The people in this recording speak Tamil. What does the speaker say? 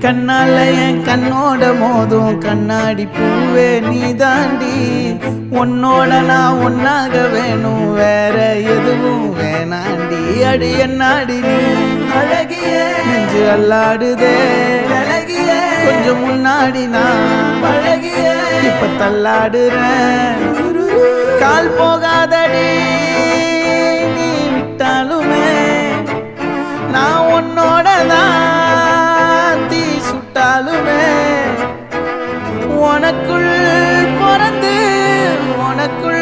கண்ணால என் கண்ணோட மோதும் கண்ணாடி பூவே நீ தாண்டி. உன்னோட நான் ஒன்னாக வேணும், வேற எதுவும் வேணாண்டி. அடி என்னாடி நீ அழகிய நெஞ்சு அல்லாடுதே அழகிய. கொஞ்சம் முன்னாடி நான் அழகிய இப்ப தள்ளாடுறேன். கால் போகாதடி நீ விட்டாலுமே, நான் உன்னோட தான் தீ சுட்டாலுமே. உனக்குள் பிறந்து உனக்குள்